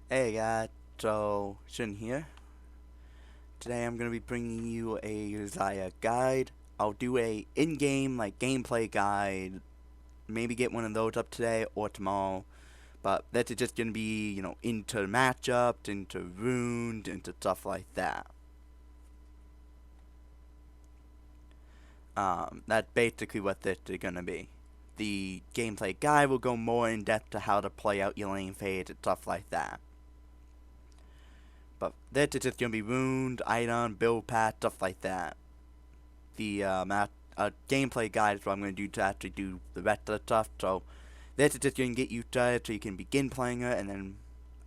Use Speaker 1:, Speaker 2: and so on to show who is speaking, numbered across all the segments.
Speaker 1: Hey guys, so Shun here. Today I'm gonna be bringing you a Xayah guide. I'll do a in-game gameplay guide. Maybe get one of those up today or tomorrow. But that's just gonna be into matchups, into runes, into stuff like that. That's basically what this is gonna be. The gameplay guide will go more in depth to how to play out your lane phase and stuff like that. But this is just gonna be runes, item, build path, stuff like that. The gameplay guide is what I'm going to do to actually do the rest of the stuff. So this is just going to get you started so you can begin playing it, and then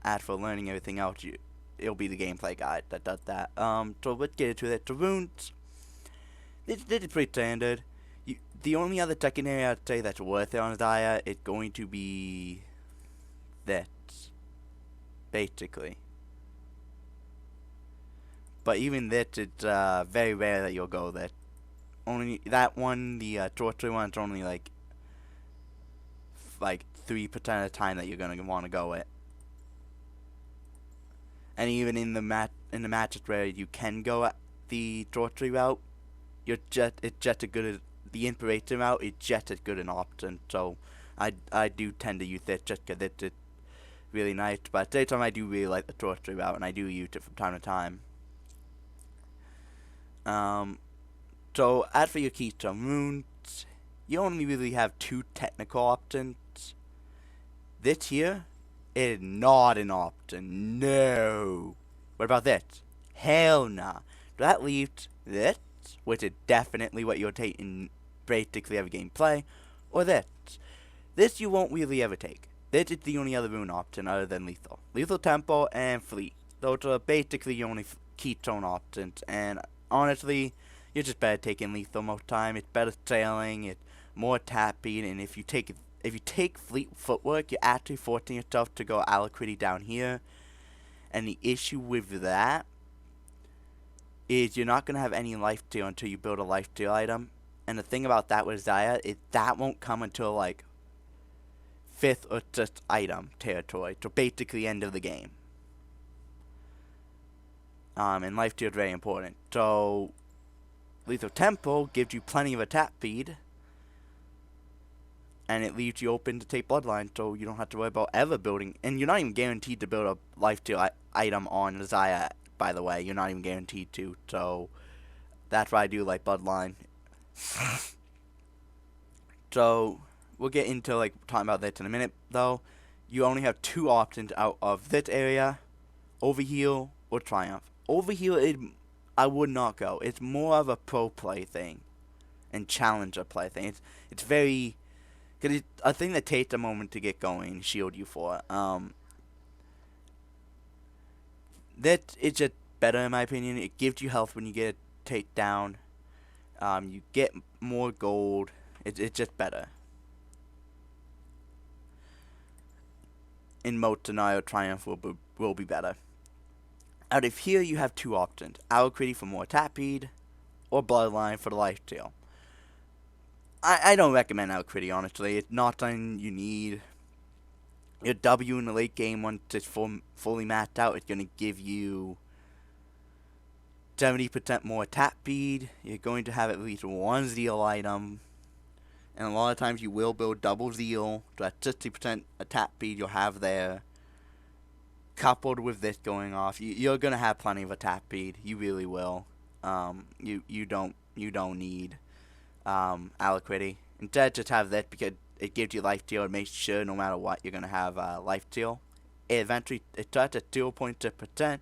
Speaker 1: as for learning everything else, it'll be the gameplay guide that does that. So let's get into it. The runes, this is pretty standard. The only other secondary I'd say that's worth it on Xayah is going to be this, basically. But even this, it's very rare that you'll go there. Only that one, the torture one, it's only like 3% of the time that you're gonna want to go it. And even in the matches where you can go at the torture route, it's just as good as the inspiration route. It's just as good an option. So I do tend to use it just because it's really nice. But at the same time, I do really like the torture route, and I do use it from time to time. Um, so as for your keystone runes, you only really have two technical options. This here is not an option. No. What about this? Hell nah. That leaves this, which is definitely what you'll take in basically every gameplay, or this. This you won't really ever take. This is the only other rune option other than lethal. Lethal tempo and fleet. Those are basically your only keystone options, and honestly, you're just better taking lethal most time. It's better sailing, it's more tapping, and if you take fleet footwork, you're actually forcing yourself to go alacrity down here. And the issue with that is you're not gonna have any life steal until you build a life steal item. And the thing about that with Xayah is that won't come until like fifth or sixth item territory. So basically end of the game. And life steal is very important. So lethal tempo gives you plenty of attack speed, and it leaves you open to take bloodline, so you don't have to worry about ever building. And you're not even guaranteed to build a life steal item on Xayah. By the way, you're not even guaranteed to. So that's why I do like bloodline. So we'll get into talking about this in a minute. Though you only have two options out of this area: overheal or triumph. Overheal, I would not go. It's more of a pro play thing and challenger play thing. It's very because it's a thing that takes a moment to get going and shield you for. That is just better in my opinion. It gives you health when you get a takedown. You get more gold. It's just better. In most scenario, Triumph will be better. Out of here, you have two options: Alacrity for more attack speed, or Bloodline for the life steal. I don't recommend Alacrity, honestly. It's not something you need. Your W in the late game, once it's fully maxed out, it's going to give you 70% more attack speed. You're going to have at least one zeal item. And a lot of times you will build double zeal. So that 60% attack speed you'll have there. Coupled with this going off, you're going to have plenty of attack speed. You really will. You don't need Alacrity. Instead, just have this because it gives you life steal and makes sure no matter what you're going to have life steal. It starts at 0.6%,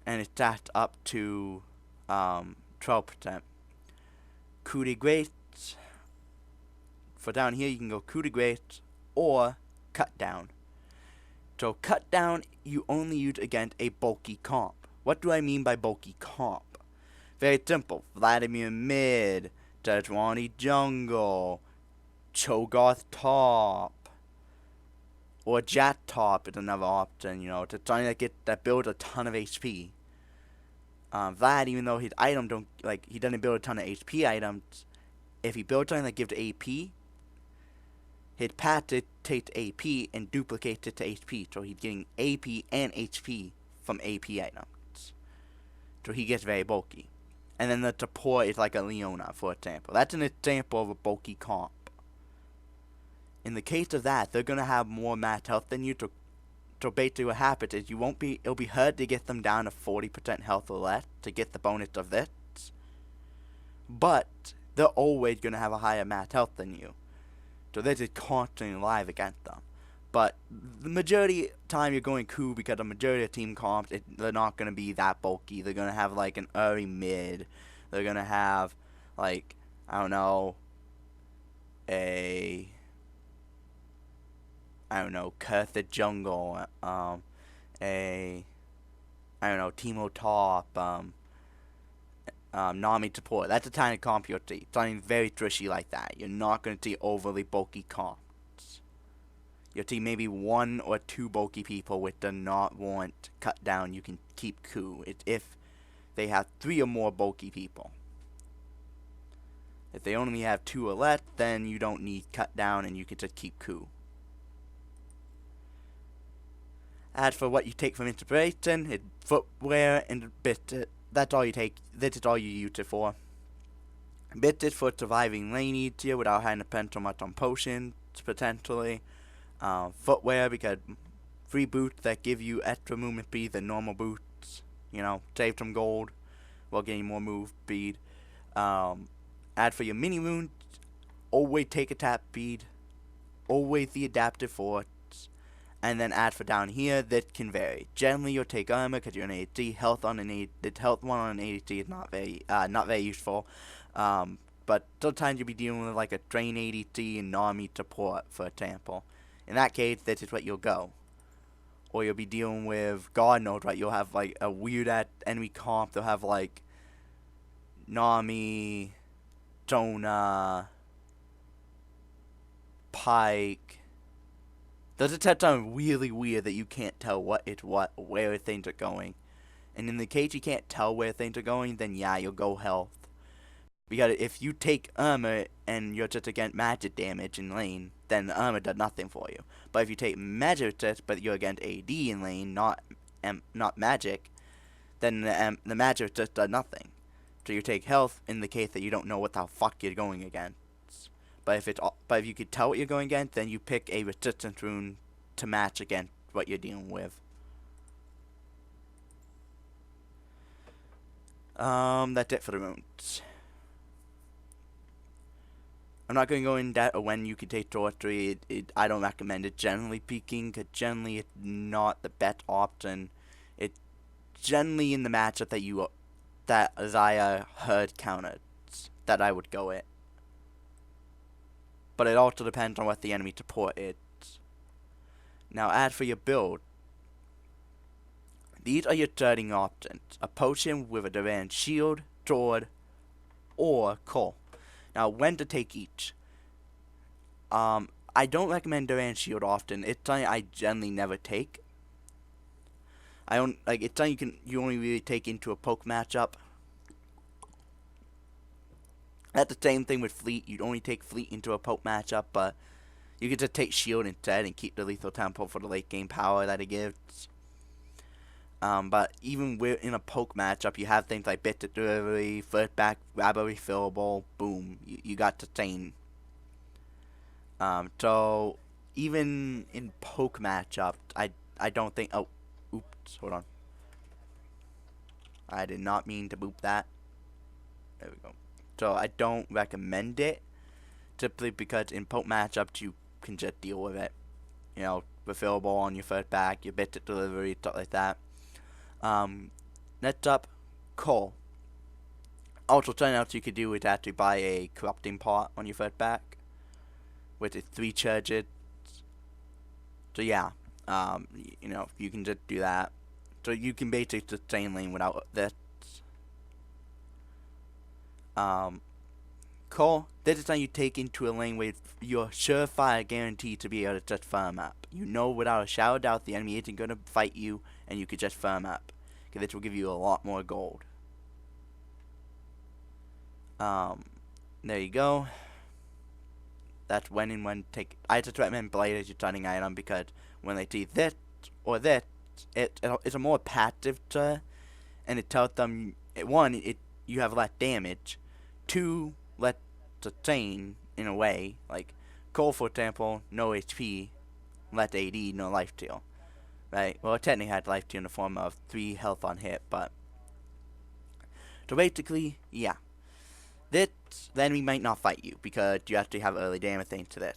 Speaker 1: and it starts up to 12%. Coup de grace. For down here, you can go coup de grace or cut down. So cut down, you only use against a bulky comp. What do I mean by bulky comp? Very simple. Vladimir mid, Sejuani jungle, Cho'Gath top, or Jack top is another option. To something that builds a ton of HP. Vlad, even though his item he doesn't build a ton of HP items, if he builds something that gives AP, he'd pat it, take AP, and duplicate it to HP. So he's getting AP and HP from AP items. So he gets very bulky. And then the support is like a Leona, for example. That's an example of a bulky comp. In the case of that, they're gonna have more max health than you. So basically, what happens is it'll be hard to get them down to 40% health or less to get the bonus of this. But they're always gonna have a higher max health than you. So this is constantly alive against them. But the majority of the time you're going coup because the majority of team comps, they're not going to be that bulky. They're going to have like an early mid. They're going to have like, I don't know, Curse the Jungle, I don't know, Teemo Top, Nami support. That's the kind of comp you'll see. Something very trushy like that. You're not going to see overly bulky comps. You'll see maybe 1 or 2 bulky people which do not want cut down. You can keep coup. It's if they have 3 or more bulky people. If they only have 2 or less, then you don't need cut down and you can just keep coup. As for what you take from inspiration, it's footwear and bit. That's all you take. This is all you use it for. Bit is for surviving lane easier without having to spend so much on potions, potentially. Footwear, because free boots that give you extra movement speed than normal boots. You know, save some gold while getting more move speed. Add for your mini wounds, always take attack speed, always the adaptive force, and then add for down here, that can vary. Generally, you'll take armor because you're an ADC. Health on an health one on an ADC is not very useful. But sometimes you'll be dealing with like a drain ADC and Nami support, for example. In that case, this is what you'll go. Or you'll be dealing with, God knows, right? You'll have like a weird enemy comp. They'll have like Nami, Jonah, Pike. Those attacks are really weird that you can't tell what is what, where things are going. And in the case you can't tell where things are going, then yeah, you'll go health. Because if you take armor and you're just against magic damage in lane, then the armor does nothing for you. But if you take magic just, but you're against AD in lane, not magic, then the magic just does nothing. So you take health in the case that you don't know what the fuck you're going against. But if you could tell what you're going against, then you pick a resistance rune to match against what you're dealing with. That's it for the runes. I'm not going to go in depth on when you can take sorcery. I don't recommend it, generally speaking, because generally it's not the best option. It's generally in the matchup that Xayah heard counters that I would go it. But it also depends on what the enemy support is. Now, as for your build, these are your starting options: a potion with a Duran shield, sword, or coal. Now, when to take each? I don't recommend Duran shield often. It's something I generally never take. It's something you only really take into a poke matchup. That's the same thing with fleet. You'd only take fleet into a poke matchup, but you could just take shield instead and keep the lethal tempo for the late game power that it gives. But even in a poke matchup, you have things like bit to delivery, first back, grabber refillable, boom, you got the same. So even in poke matchup, I don't think. Oh, oops, hold on. I did not mean to boop that. There we go. So I don't recommend it, simply because in poke matchups you can just deal with it. You know, refillable on your first back, your bit to delivery, stuff like that. Next up, coal. Also, something else you could do is actually buy a corrupting pot on your first back, which is 3 charges. So yeah, you know, you can just do that. So you can basically just stay in lane without this. Coal, this is something you take into a lane with your surefire guarantee to be able to just farm up. You know without a shadow of doubt the enemy isn't going to fight you, and you could just farm up. Because this will give you a lot more gold. There you go. That's when and when take. I just recommend Blade as your turning item because when they see this or this, it's a more passive turn, and it tells them one, you have less damage, two, less sustain in a way. Like Cole, for example, no HP, less AD, no life steal. Right? Well, it technically had life steal in the form of 3 health on hit, but so basically, yeah. This, the enemy might not fight you because you actually have early damage thanks to this.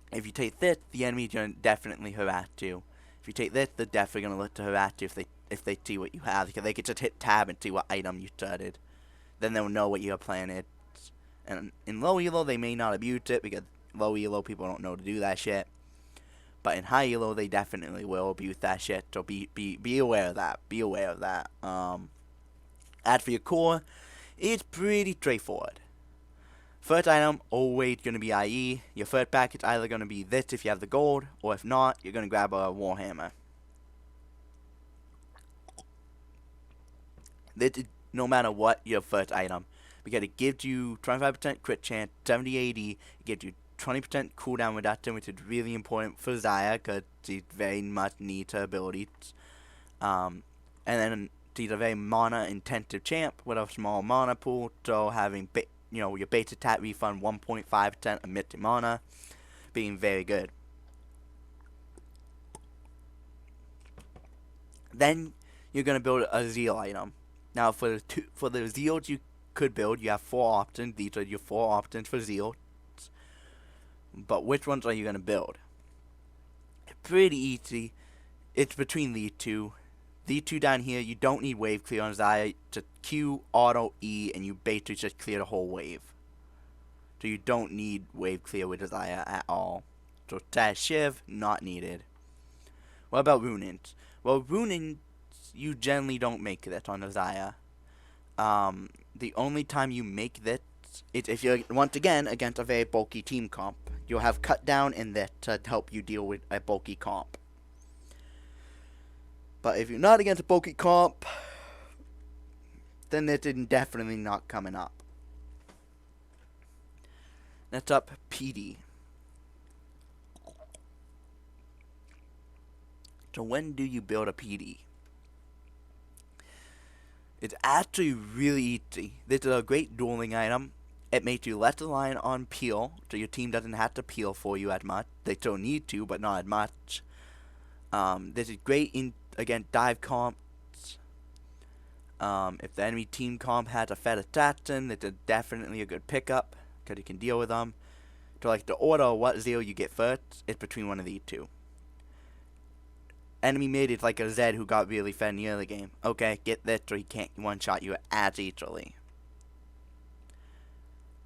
Speaker 1: If you take this, the enemy's gonna definitely harass you. If you take this, they're definitely gonna look to harass you if they see what you have, because they could just hit tab and see what item you started. Then they'll know what your plan is. And in low elo, they may not abuse it because low elo people don't know to do that shit. But in high elo, they definitely will abuse that shit. So be aware of that. Be aware of that. As for your core, it's pretty straightforward. First item, always going to be IE. Your first pack is either going to be this if you have the gold, or if not, you're going to grab a Warhammer. This is no matter what your first item, because it gives you 25% crit chance, 70 AD, it gives you 20% cooldown reduction, which is really important for Xayah, because she very much needs her abilities. And then she's a very mana intensive champ with a small mana pool, so having your base attack refund 1.5% of mid mana, being very good. Then you're gonna build a zeal item. Now for the zeals you could build, you have 4 options. These are your 4 options for zeal. But which ones are you gonna build? Pretty easy. It's between these two. These two down here, you don't need wave clear on Xayah. Just Q, auto, E, and you basically just clear the whole wave. So you don't need wave clear with Xayah at all. So Dash Shiv, not needed. What about Runins? Well, Runins, you generally don't make that on Xayah. The only time you make this is if you're, once again, against a very bulky team comp. You'll have cut down in this to help you deal with a bulky comp. But if you're not against a bulky comp, then this is definitely not coming up. Next up, PD. So when do you build a PD? It's actually really easy. This is a great dueling item. It makes you less reliant on peel, so your team doesn't have to peel for you as much. They still need to, but not as much. This is great in, again, dive comps. If the enemy team comp has a fed assassin, it's definitely a good pickup, because you can deal with them. So like the order of what zeal you get first is between one of these two. Enemy mid is like a Zed who got really fed in the early game. Okay, get this so he can't one-shot you as easily.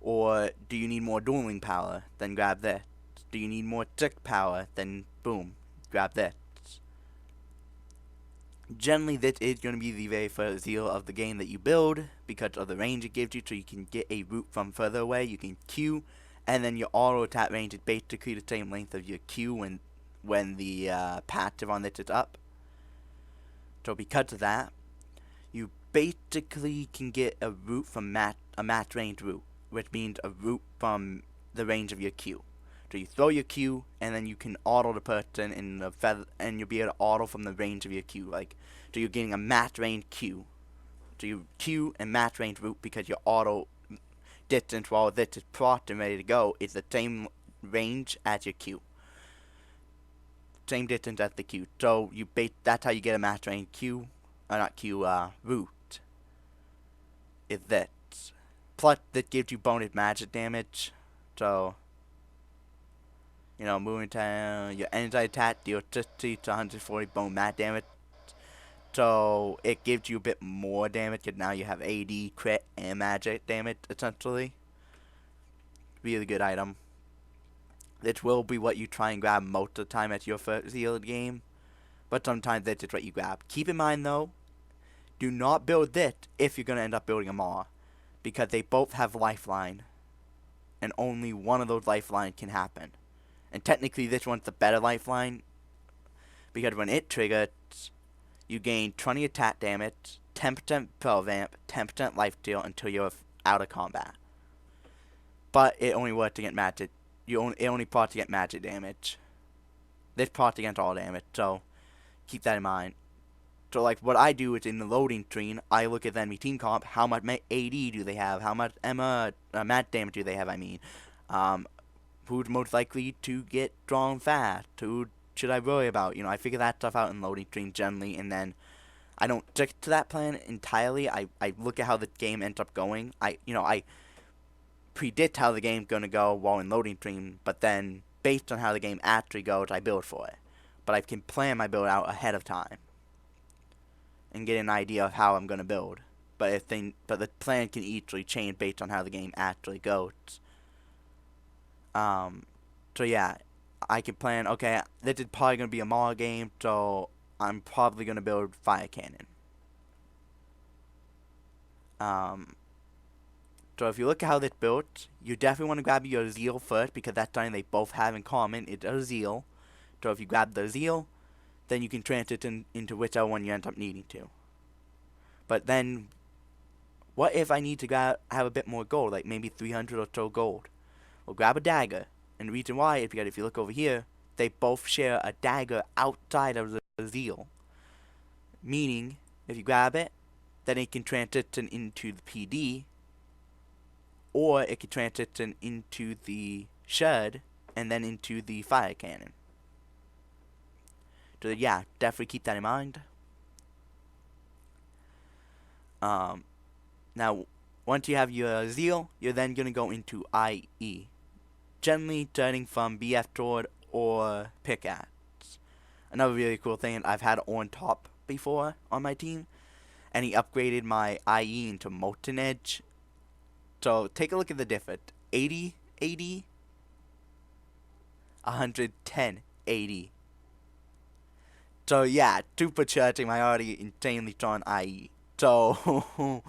Speaker 1: Or do you need more dueling power? Then grab this. Do you need more tick power? Then boom, grab this. Generally, this is going to be the very first zeal of the game that you build because of the range it gives you, so you can get a root from further away. You can Q, and then your auto attack range is basically the same length of your Q when the passive on this is up. So because of that, you basically can get a root from a match range root, which means a root from the range of your Q. So you throw your Q, and then you can auto the person in the feather, and you'll be able to auto from the range of your Q. Like, so you're getting a match range Q. So you Q and match range root because your auto distance while this is procced and ready to go is the same range as your Q. Same distance as the Q. So that's how you get a match range Q, not Q, root. Is this. Plus, that gives you bonus magic damage. So, moving down, your energy attack deals 60 to 140 bone mat damage. So, it gives you a bit more damage, because now you have AD, crit, and magic damage, essentially. Really good item. This will be what you try and grab most of the time at your first zeal game. But sometimes that's just what you grab. Keep in mind, though, do not build this if you're going to end up building a Maw. Because they both have lifeline. And only one of those lifelines can happen. And technically this one's the better lifeline, because when it triggers, you gain 20 attack damage, 10% spell vamp, 10% life steal until you're out of combat. but it only works to get magic. It only parts to get magic damage. This parts against all damage, so keep that in mind. So like what I do is in the loading screen, I look at the enemy team comp, how much AD do they have, how much magic damage do they have, I mean. Who's most likely to get drawn fast, who should I worry about, I figure that stuff out in loading screen generally, and then I don't stick to that plan entirely. I look at how the game ends up going. I predict how the game's going to go while in loading screen, but then based on how the game actually goes, I build for it. But I can plan my build out ahead of time and get an idea of how I'm going to build. But the plan can easily change based on how the game actually goes. So yeah, I can plan, okay, this is probably going to be a Maul game, so I'm probably going to build Fire Cannon. So if you look at how this built, you definitely want to grab your Zeal first, because that's something they both have in common. It's a Zeal. So if you grab the Zeal, then you can transition into whichever one you end up needing to. But then, what if I need to have a bit more gold, like maybe 300 or so gold? Well, grab a dagger. And the reason why is because if you look over here, they both share a dagger outside of the Zeal. Meaning, if you grab it, then it can transition into the PD, or it can transition into the Shun, and then into the Fire Cannon. So yeah, definitely keep that in mind. Now, once you have your Zeal, you're then going to go into IE. Generally turning from BF Sword or Pickaxe. Another really cool thing, I've had on top before on my team, and he upgraded my IE into Molten Edge. So take a look at the difference. 80 AD, 110 AD. So yeah, supercharging my already insanely strong IE. So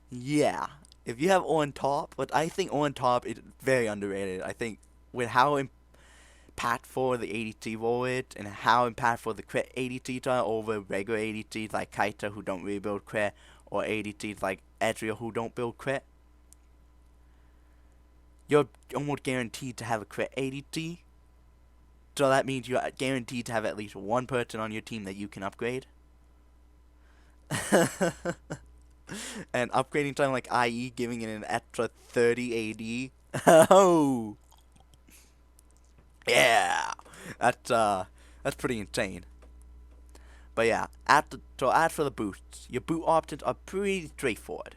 Speaker 1: yeah, if you have on top, but I think on top is very underrated. I think with how impactful the ADT role is, and how impactful the crit ADTs are over regular ADTs like Kaita who don't really build crit, or ADTs like Ezreal who don't build crit, you're almost guaranteed to have a crit ADT. So that means you're guaranteed to have at least one person on your team that you can upgrade. And upgrading something like IE, giving it an extra 30 AD. Oh! Yeah! That's pretty insane. But yeah, as for the boosts, your boot options are pretty straightforward.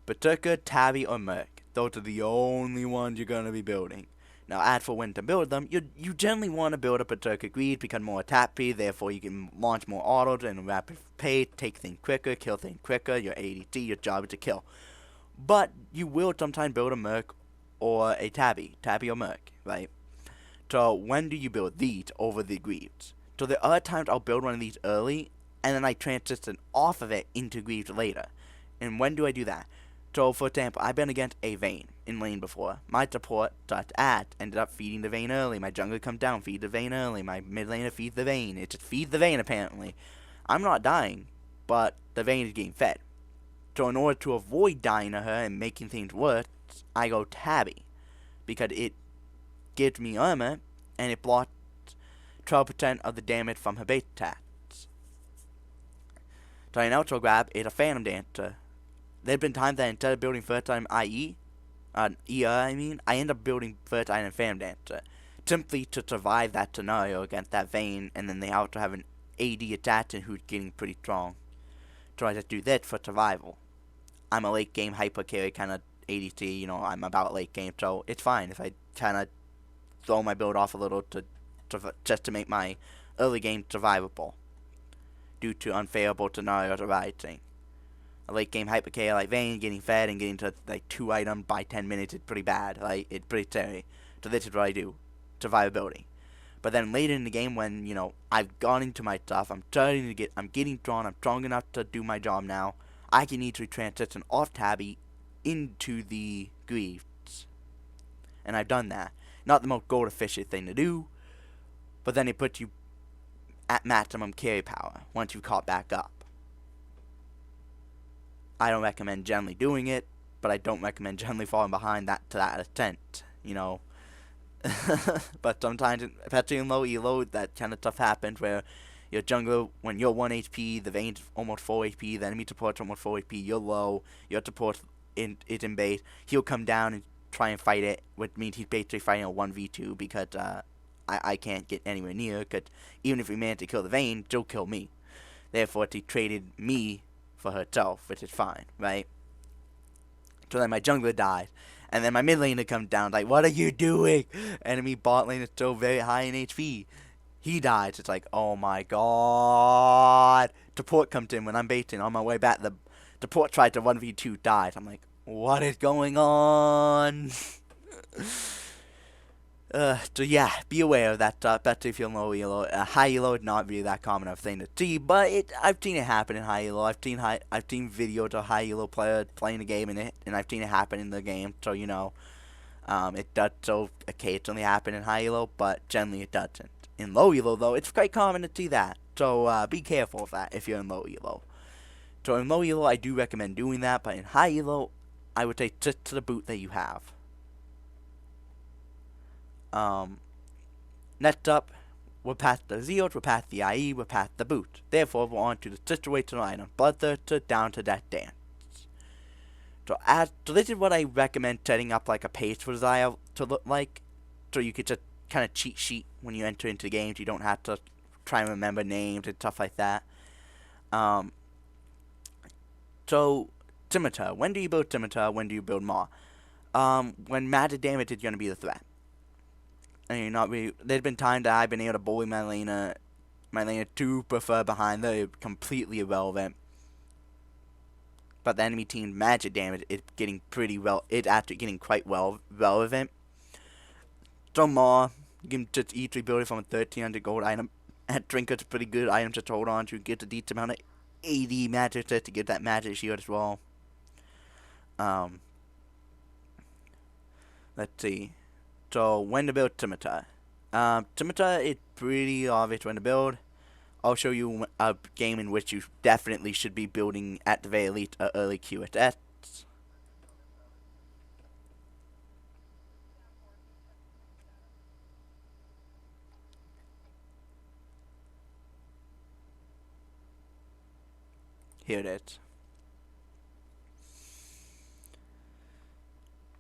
Speaker 1: Berserker, Tabby, or Merc. Those are the only ones you're going to be building. Now, as for when to build them, you generally want to build up a Berserker Greed, become more attack speed, therefore you can launch more autos and rapid pace, take things quicker, kill things quicker, your ADT, your job is to kill. But you will sometimes build a Merc or a Tabby or Merc, right? So when do you build these over the Greaves? So there are times I'll build one of these early, and then I transition off of it into Greaves later. And when do I do that? So, for example, I've been against a Vayne in lane before. My support starts at, ended up feeding the Vayne early. My jungler comes down, feeds the Vayne early. My mid laner feeds the Vayne. It just feeds the Vayne, apparently. I'm not dying, but the Vayne is getting fed. So, in order to avoid dying to her and making things worse, I go Tabby. Because it gives me armor, and it blocks 12% of the damage from her base attacks. So, I also grab is a Phantom Dancer. There have been times that instead of building first time ER, I end up building first item Phantom Dancer, simply to survive that scenario against that Vayne, and then they also have an AD attachment who's getting pretty strong. So I just do this for survival. I'm a late game hyper carry kind of ADC, I'm about late game, so it's fine if I kind of throw my build off a little just to make my early game survivable due to unfavorable scenarios arising. A late game hyper KO like Vayne getting fed and getting to like 2 items by 10 minutes is pretty bad. Like, it's pretty scary. So this is what I do. Survivability. But then later in the game when, I've gone into my stuff, I'm getting drawn, I'm strong enough to do my job now, I can easily transition off Tabby into the Greaves. And I've done that. Not the most gold efficient thing to do, but then it puts you at maximum carry power once you've caught back up. I don't recommend generally doing it, but I don't recommend generally falling behind that to that extent, you know. But sometimes, especially in low elo, that kind of stuff happens where your jungler, when you're 1 HP, the Vayne's almost 4 HP, the enemy support's almost 4 HP, you're low, your support is in base, he'll come down and try and fight it, which means he's basically fighting a 1v2 because I can't get anywhere near, because even if we manage to kill the Vayne, she'll kill me. Therefore, she traded me for herself, which is fine, right? So then my jungler dies. And then my mid laner comes down, like, what are you doing? Enemy bot lane is still very high in HP. He dies. It's like, oh my god. Support comes in when I'm baiting on my way back. The support tried to 1v2, dies. I'm like, what is going on? So yeah, be aware of that stuff, especially if you're in low elo. High elo is not really that common of a thing to see, but I've seen it happen in high elo. I've seen videos of high elo players playing the game in it, and I've seen it happen in the game. So you know, it does so occasionally happen in high elo, but generally it doesn't. In low elo though, it's quite common to see that. So be careful of that if you're in low elo. So in low elo, I do recommend doing that, but in high elo, I would say stick to the boot that you have. Next up, we're past the Zeals, we're past the IE, we're past the boot. Therefore, we're on to the situational item, Bloodthirster down to that dance. So this is what I recommend setting up like a page for Xayah to look like, so you could just kind of cheat sheet when you enter into games. You don't have to try and remember names and stuff like that. So Scimitar, when do you build Scimitar? When do you build Maw? When magic damage is going to be the threat. And you're not really. There's been times that I've been able to bully my laner to prefer behind. They're completely irrelevant. But the enemy team's magic damage is getting pretty well. It's actually getting quite well relevant. So Maw, you can just easily build it from a 1300 gold item. And Trinker's a pretty good item to hold on to. Get a decent amount of AD magic to give that magic shield as well. Let's see. So, when to build Scimitar. Scimitar is pretty obvious when to build. I'll show you a game in which you definitely should be building, at the very least, an early QSS. Here it is.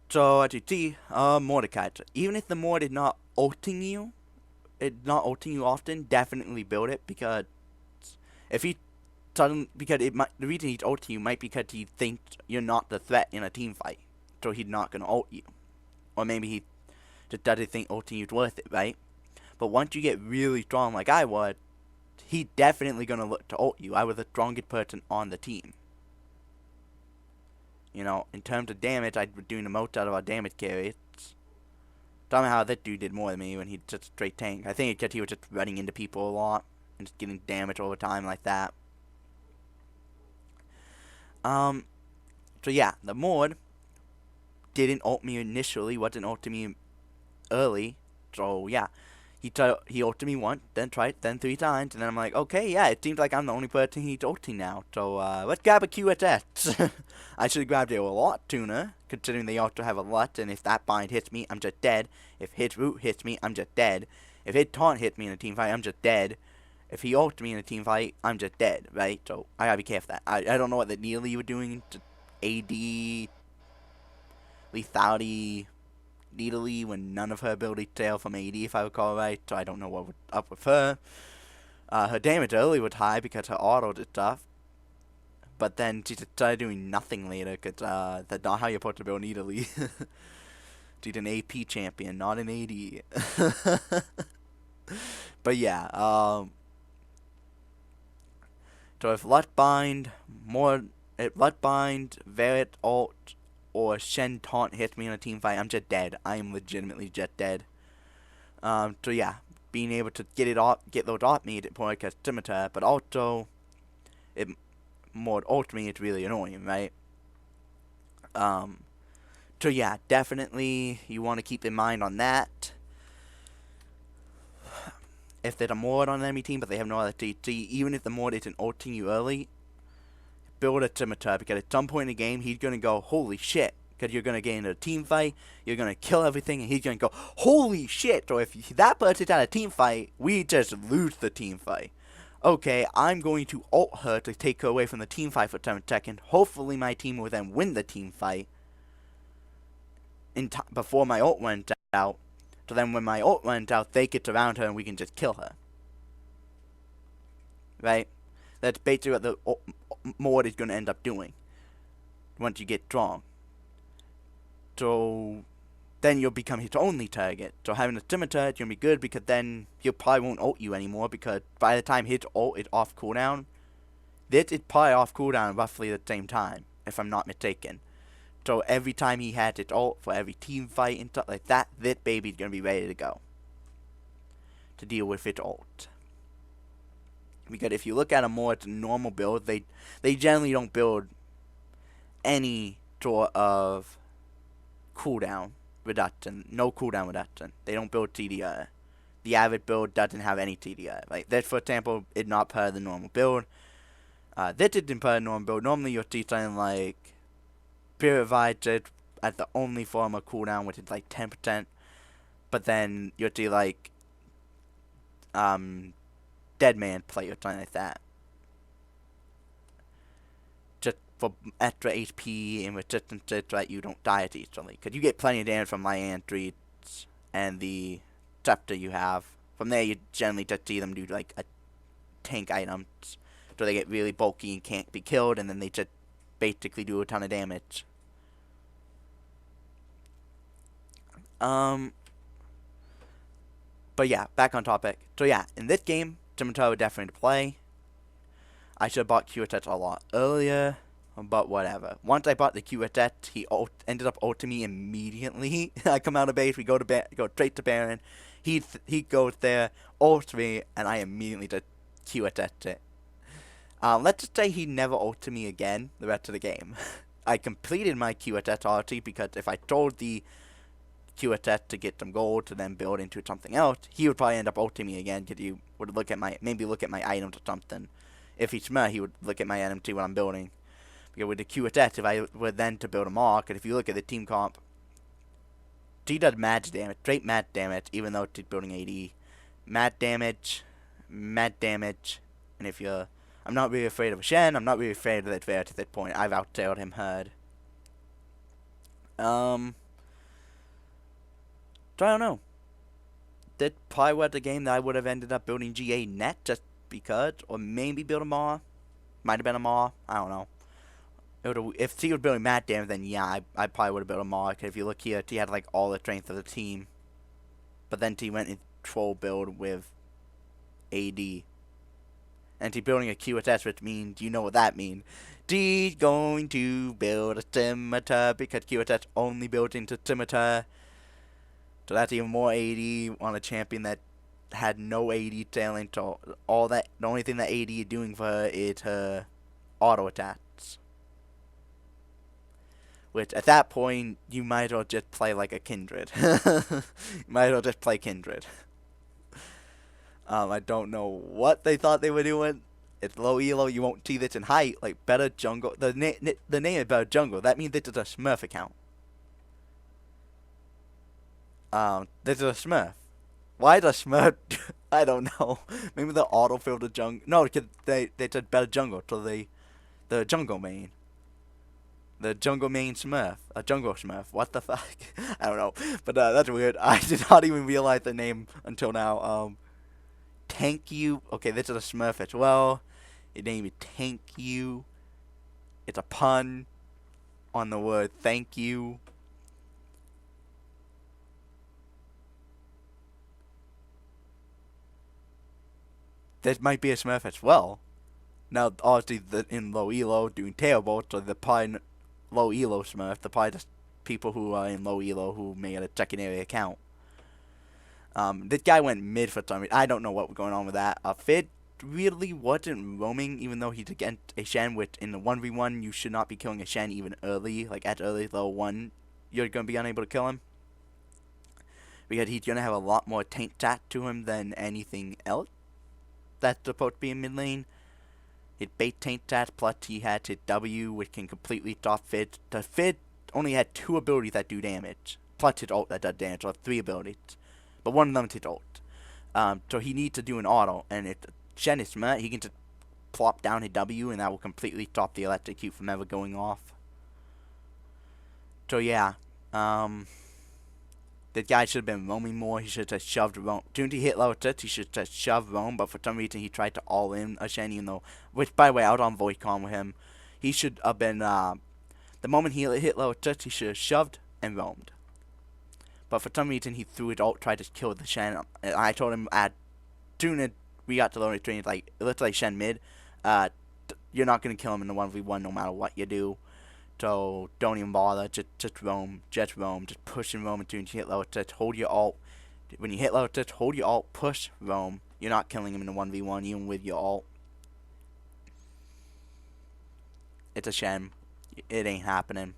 Speaker 1: So, as you see, Mordecai. Even if the Mord is not ulting you, often, definitely build it, because if he the reason he's ulting you might be because he thinks you're not the threat in a team fight, so he's not gonna ult you, or maybe he just doesn't think ulting you is worth it, right? But once you get really strong, like I was, he's definitely gonna look to ult you. I was the strongest person on the team. You know, in terms of damage, I was doing the most out of our damage carries. Somehow that dude did more than me when he's just a straight tank. I think it's because he was just running into people a lot and just getting damage over time like that. So yeah, the Mord didn't ult me initially, wasn't ulting me early. So yeah, he ulted me once, then twice, then 3 times, and then I'm like, okay, yeah, it seems like I'm the only person he's ulting now. So let's grab a QSS. I should have grabbed it a lot sooner, considering they also have a LUT, and if that bind hits me, I'm just dead. If his root hits me, I'm just dead. If his taunt hits me in a team fight, I'm just dead. If he ults me in a team fight, I'm just dead, right? So I gotta be careful of that. I don't know what the Neely were doing to AD lethality needly when none of her abilities tail from AD, if I recall right, so I don't know what was up with her. Her damage early was high because her auto did stuff, but then she just started doing nothing later, because that's not how you're supposed to build needly. She's an AP champion, not an AD. But yeah, so if Lutbind, Verit ult, or Shen taunt hits me in a team fight, I'm just dead. I am legitimately just dead. So yeah, being able to get those off me at point as Scimitar, but also it more ult me, it's really annoying, right? So yeah, definitely you want to keep in mind on that. If there's a Mord on the enemy team, but they have no other TT, even if the Mord isn't ulting you early, build a scimitar, because at some point in the game, he's going to go, holy shit, because you're going to get into a team fight, you're going to kill everything, and he's going to go, holy shit, or if that person's at a team fight, we just lose the team fight. Okay, I'm going to ult her to take her away from the team fight for 10 seconds. Hopefully my team will then win the team fight before my ult went out. So then when my ult went out, they get around her and we can just kill her. Right? That's basically what the mod is going to end up doing once you get strong. So then you'll become his only target. So having a scimitar is going to be good, because then he probably won't ult you anymore, because by the time his ult is off cooldown, this is probably off cooldown roughly at the same time, if I'm not mistaken. So every time he has his ult for every team fight and stuff like that, this baby's going to be ready to go to deal with its ult. Because if you look at a more normal build, they generally don't build any sort of cooldown reduction, no cooldown reduction. They don't build TDR. The average build doesn't have any TDR. Like this, for example, is not part of the normal build. This isn't part of the normal build. Normally you'll see something like Spirit Visor as the only form of cooldown, which is like 10%. But then you'll see like Dead Man play or something like that. Just for extra HP and resistance, so that you don't die as easily. Because you get plenty of damage from Lion Treats and the scepter you have. From there, you generally just see them do like a tank items. So they get really bulky and can't be killed, and then they just basically do a ton of damage. But yeah, back on topic. So yeah, in this game, scimitar would definitely play. I should have bought QSS a lot earlier, but whatever. Once I bought the QSS, he ended up ulting me immediately. I come out of base, we go straight to Baron. He goes there, ults me, and I immediately just QSS it. Let's just say he never ulted me again the rest of the game. I completed my QSS ulti, because if I told the QSS to get some gold to then build into something else, he would probably end up ulting me again, because he would look at my items or something. If he's smart, he would look at my item, see what I'm building. Because with the QSS, if I were then to build a mark, and if you look at the team comp, he does match damage, straight match damage, even though he's building AD. Match damage, and if you're... I'm not really afraid of a Shen, I'm not really afraid of that Vert at that point. I've outtailed him hard. So I don't know. That probably was the game that I would have ended up building GA net, just because, or maybe build a Maw. Might have been a Maw. I don't know. If he was building mat damage, then yeah, I probably would have built a Maw. Because if you look here, he had like all the strength of the team. But then he went in troll build with AD. And he's building a QSS, which means, you know what that means. He's going to build a scimitar, because QSS only built into scimitar. So that's even more AD on a champion that had no AD tailing. So all that, the only thing that AD is doing for her is her auto attacks. Which at that point you might as well just play like a Kindred. You might as well just play Kindred. I don't know what they thought they were doing. It's low elo. You won't see this in height. Like better jungle. The name is better jungle. That means this is a Smurf account. This is a Smurf. Why is a Smurf? I don't know. Maybe the autofill the jungle. No, because they said better jungle. So the jungle main. The jungle main Smurf. A jungle Smurf. What the fuck? I don't know. But that's weird. I did not even realize the name until now. Thank you. Okay, this is a Smurf as well. His name is Thank You. It's a pun on the word thank you. This might be a Smurf as well. Now, obviously, in low elo doing terrible, so the probably low elo Smurf. The probably just people who are in low elo who made a secondary account. This guy went mid for some reason. I don't know what was going on with that. Fid really wasn't roaming, even though he's against a Shen, which in the 1v1, you should not be killing a Shen even early. Like, at early level 1, you're going to be unable to kill him. Because he's going to have a lot more tank stat to him than anything else that's supposed to be in mid lane. His bait taint that, plus he had his W, which can completely stop Fid. The Fid only had 2 abilities that do damage, plus his ult that does damage, so 3 abilities. But one of them is his ult. So he needs to do an auto, and if Shen is smart, he can just plop down his W, and that will completely stop the electrocute from ever going off. So yeah, that guy should have been roaming more. He should have shoved roam. As soon as he hit level 6, he should have shoved roam, but for some reason he tried to all in a Shen, even though, which by the way, I was on voice com with him. He should have been, the moment he hit level 6, he should have shoved and roamed. But for some reason he threw it out, tried to kill the Shen. I told him at soon as we got to level 3, like, it looks like Shen mid. You're not going to kill him in the 1v1 no matter what you do. So don't even bother. Just roam. Just push and roam until you hit level 6. Hold your ult. When you hit level 6, hold your ult. Push, roam. You're not killing him in the 1v1 even with your ult. It's a shame. It ain't happening.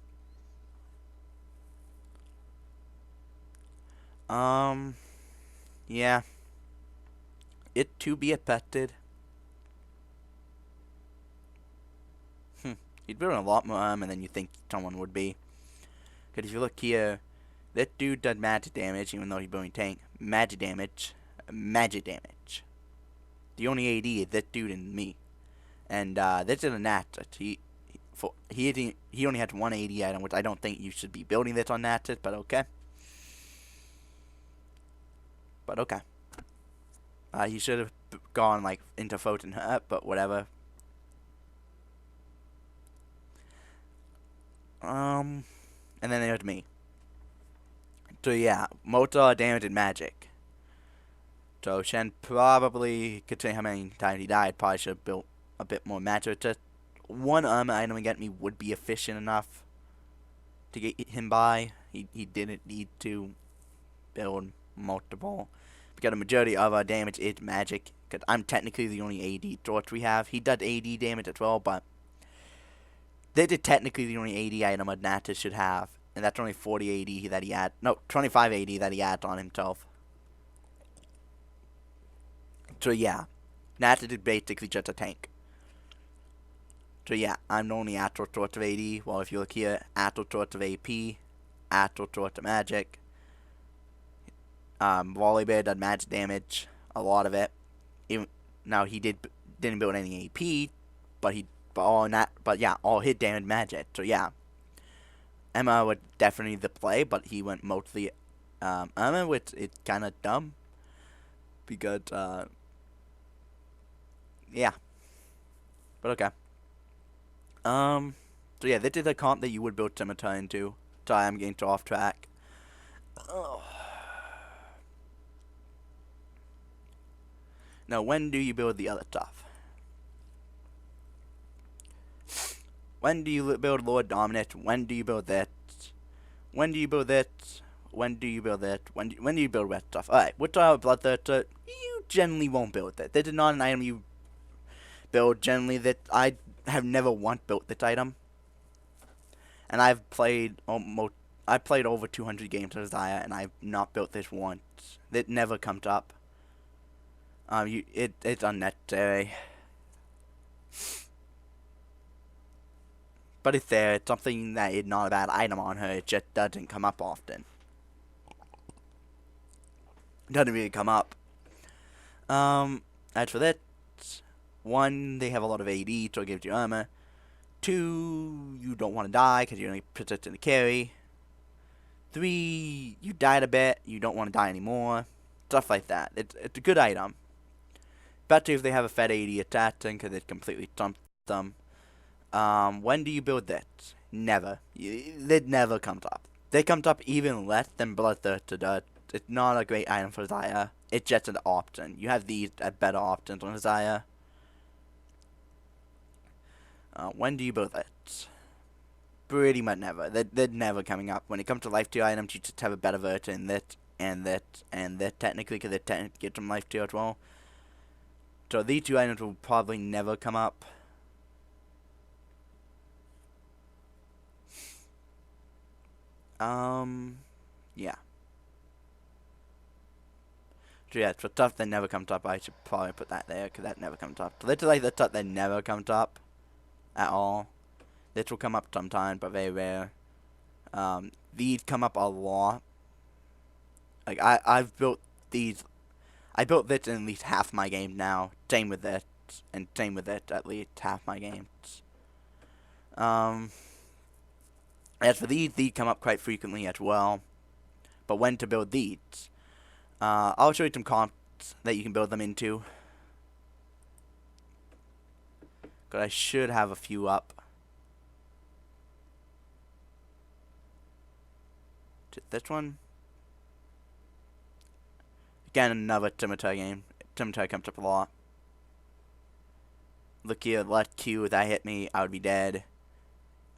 Speaker 1: Yeah. It to be expected. He's building a lot more armor than you think someone would be. Because if you look here, that dude does magic damage, even though he's building tank. Magic damage. Magic damage. The only AD is that dude and me. And this is a Natus. He only had one AD item, which I don't think you should be building this on Natus, but okay. But okay. He should have gone like into Photon Hurt, but whatever. And then there's me. So yeah, Mota damage and magic. So Shen probably, considering how many times he died, probably should have built a bit more magic. Just one armor item against me would be efficient enough to get him by. He didn't need to build multiple. Because the majority of our damage is magic. Because I'm technically the only AD torch we have. He does AD damage as well, but this is technically the only AD item a Natus should have. And that's only 40 AD that he had. No, 25 AD that he adds on himself. So yeah, Natus is basically just a tank. So yeah, I'm the only actual source of AD. Well, if you look here, actual source of AP, actual source of magic. Volibear does magic damage, a lot of it. Now he didn't build any AP, but yeah, all hit damage magic. So yeah, Emma was definitely the play, but he went mostly Emma, which is kind of dumb because yeah, but okay. So yeah, this is a comp that you would build Scimitar into. Sorry, I'm getting too off track. Oh. Now, when do you build the other stuff? When do you build Lord Dominant? When do you build that? When do you build that? When do you build that? When do you build red stuff? Alright, what style of Bloodthirster? You generally won't build that. That is not an item you build generally. That I have never once built this item. And I've played over 200 games of Xayah, and I've not built this once. It never comes up. It's unnecessary. But it's there. It's something that is not a bad item on her. It just doesn't come up often. It doesn't really come up. As for that, 1, they have a lot of AD, so it gives you armor. 2, you don't want to die because you're only persistent to carry. 3, you died a bit, you don't want to die anymore. Stuff like that. It's a good item. Better if they have a Fed 80 attaching because it completely stumps them. When do you build that? Never. It never comes up. They comes up even less than Bloodthirster does. It's not a great item for Xayah. It's just an option. You have these better options on Xayah. When do you build that? Pretty much never. They're never coming up. When it comes to life tier items, you just have a better version that and that technically, because they technically get some life tier as well. So these 2 items will probably never come up. Yeah. So yeah, for stuff that never comes up, I should probably put that there, because that never comes up. Literally the stuff that never comes up at all. This will come up sometimes, but very rare. These come up a lot. Like, I've built these. I built this in at least half my game now. Same with this, and same with it, at least half my games. As for these come up quite frequently as well. But when to build these? I'll show you some comps that you can build them into. But I should have a few up. This one. Again, another Scimitar game. Scimitar comes up a lot. Look here, left Q, if that hit me, I would be dead.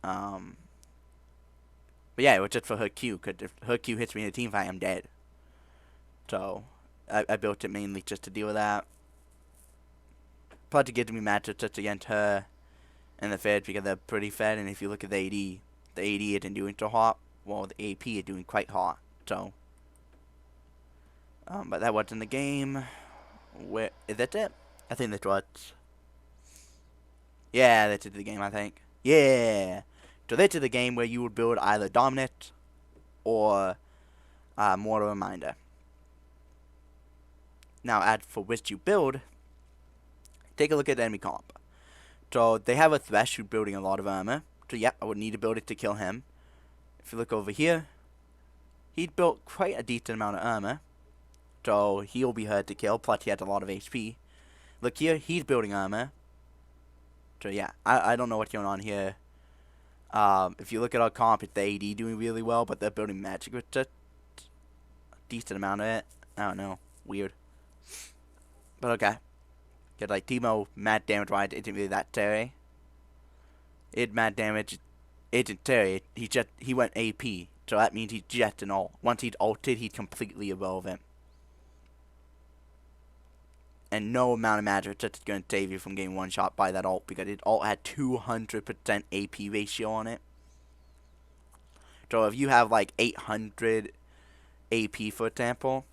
Speaker 1: But yeah, it was just for her Q, because if her Q hits me in a team fight, I'm dead. So, I built it mainly just to deal with that. Plus to get me matchups just against her and the Fed, because they're pretty fed, and if you look at the AD isn't doing so hot, while the AP is doing quite hot, so. But that wasn't the game. Where is that it? I think that's what. Yeah, that's it the game, I think. Yeah. So this is the game where you would build either Dominant or Mortal Reminder. Now, as for which you build, take a look at the enemy comp. So they have a Thresh who's building a lot of armor. So yeah, I would need to build it to kill him. If you look over here, he's built quite a decent amount of armor. So he'll be hard to kill, plus he has a lot of HP. Look here, he's building armor. So yeah, I don't know what's going on here. If you look at our comp, it's the AD doing really well, but they're building magic with just a decent amount of it. I don't know. Weird. But okay. Get like Teemo, mad damage wise, isn't really that scary. It mad damage isn't scary. He went AP. So that means he's just an ult. Once he's ulted, he's completely irrelevant. And no amount of magic is going to save you from getting one shot by that ult, because his ult had 200% AP ratio on it. So if you have like 800 AP, for example,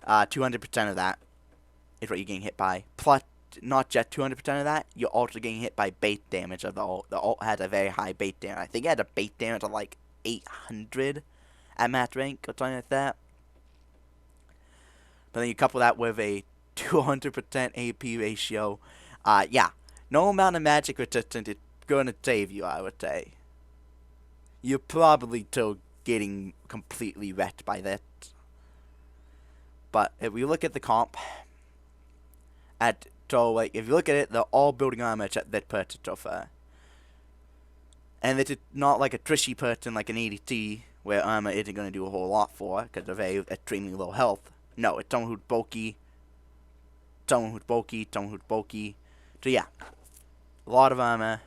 Speaker 1: 200% of that is what you're getting hit by. Plus, not just 200% of that, you're also getting hit by base damage of the ult. The ult has a very high base damage. I think it had a base damage of like 800 at match rank or something like that. But then you couple that with a 200% AP ratio. Yeah, no amount of magic resistance is going to save you, I would say. You're probably still getting completely wrecked by this. But if we look at the comp, so like if you look at it, they're all building armor at that person so far. And it's not like a trishy person like an ADC, where armor isn't going to do a whole lot for, because they're very extremely low health. No, it's someone who's bulky, someone who's bulky. So yeah, a lot of armor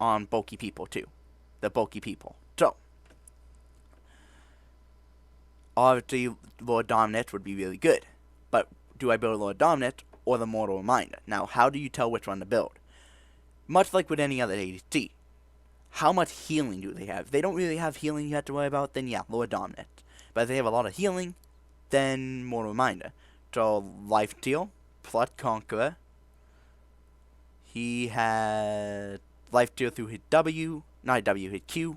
Speaker 1: on bulky people too. The bulky people. So, obviously, Lord Dominant would be really good. But do I build Lord Dominant or the Mortal Reminder? Now, how do you tell which one to build? Much like with any other ADC. How much healing do they have? If they don't really have healing you have to worry about, then yeah, Lord Dominant. But if they have a lot of healing, then Mortal Reminder. So, Life Steal, plus Conqueror. He had Life Steal through his his Q.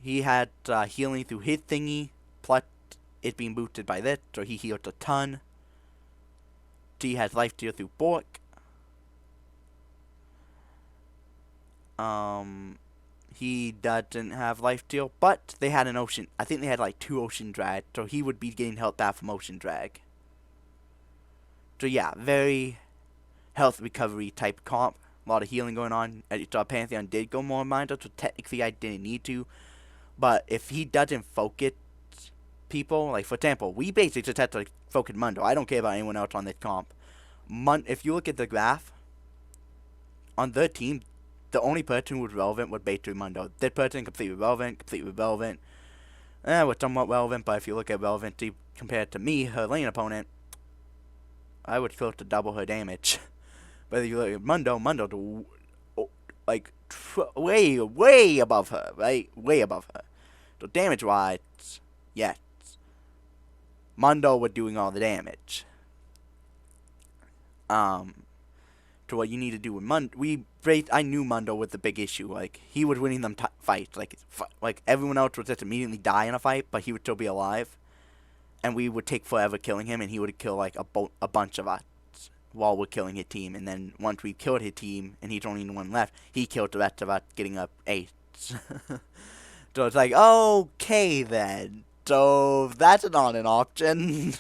Speaker 1: He had healing through his thingy, plus it being boosted by this, so he healed a ton. He has Life Steal through Bork. He doesn't have life steal, but they had an ocean. I think they had like 2 ocean drag, so he would be getting health back from ocean drag. So yeah, very health recovery type comp. A lot of healing going on. As you saw, Pantheon did go more Reminder, so technically I didn't need to. But if he doesn't focus people, like for example, we basically just had to focus Mundo. I don't care about anyone else on this comp. If you look at the graph, on their team, the only person who was relevant was basically Mundo. That person completely relevant. Was somewhat relevant, but if you look at relevancy compared to me, her lane opponent, I would close to double her damage. But if you look at Mundo, like way above her, right? Way above her. So damage wise, yes. Mundo was doing all the damage. To what you need to do with Mundo, I knew Mundo was the big issue. Like, he was winning them fights. Like everyone else would just immediately die in a fight, but he would still be alive. And we would take forever killing him, and he would kill like a bunch of us while we're killing his team. And then once we killed his team, and he's only the one left, he killed the rest of us, getting up 8. So it's like, okay then. So that's not an option.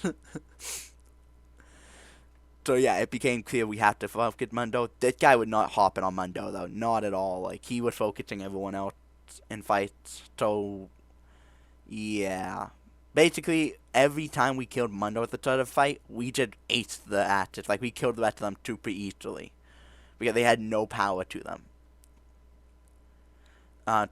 Speaker 1: So yeah, it became clear we have to focus Mundo. This guy would not hop in on Mundo though, not at all. Like, he was focusing everyone else in fights. So yeah, basically every time we killed Mundo at the start of the fight, we just aced the assets. Like, we killed the rest of them super easily because they had no power to them.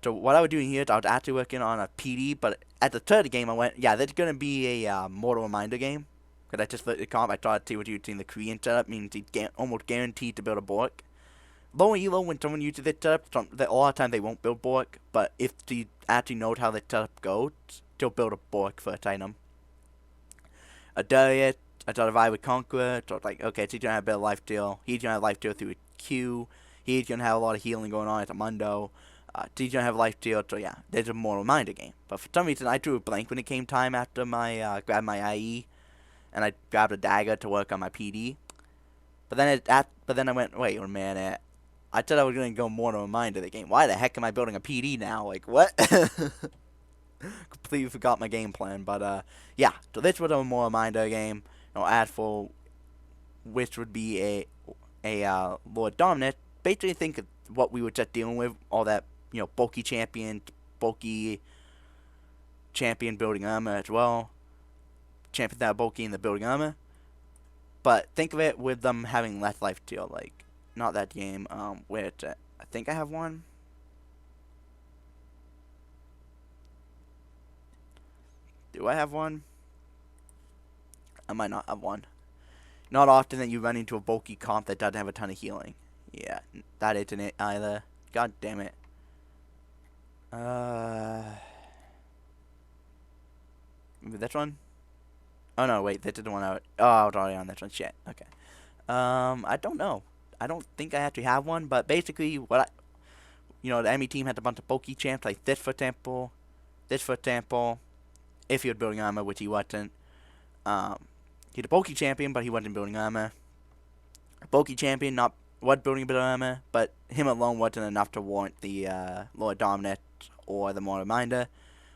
Speaker 1: So what I was doing here is I was actually working on a PD, but at the start of the game I went, yeah, that's gonna be a Mortal Reminder game. Because I just looked at the comp, I thought to see what using the Korean setup means he's almost guaranteed to build a Bork. Low elo, when someone uses this setup, a lot of times they won't build Bork, but if he actually knows how the setup goes, they'll build a Bork first item. A Darius, I thought if I would Conqueror, so it's like, okay, so he's gonna have a better life steal. He's gonna have life steal through a Q. He's gonna have a lot of healing going on at the Mundo. He's gonna have life steal, so yeah, there's a Mortal Reminder game. But for some reason, I drew a blank when it came time after my, grabbed my IE. And I grabbed a dagger to work on my PD. But then I went, wait a minute. I said I was gonna go Mortal Reminder the game. Why the heck am I building a PD now? Like, what? Completely forgot my game plan. But yeah. So this was a Mortal Reminder game. Add for which would be a Lord Dominant. Basically, think of what we were just dealing with. All that, bulky champion building armor as well. Champions that are bulky in the building armor. But think of it with them having less life steal. Like, not that game. Where it's at. I think I have one. Do I have one? I might not have one. Not often that you run into a bulky comp that doesn't have a ton of healing. Yeah, that isn't it either. God damn it. Maybe this one? Oh no, wait, that didn't one out. Oh, I was already on this one. Shit. Okay. I don't know. I don't think I actually have one, but basically, the enemy team had a bunch of bulky champs like this, for example. This, for example. If he was building armor, which he wasn't. He's a bulky champion, but he wasn't building armor. A bulky champion was building a bit of armor, but him alone wasn't enough to warrant the Lord Dominant or the Mortal Reminder.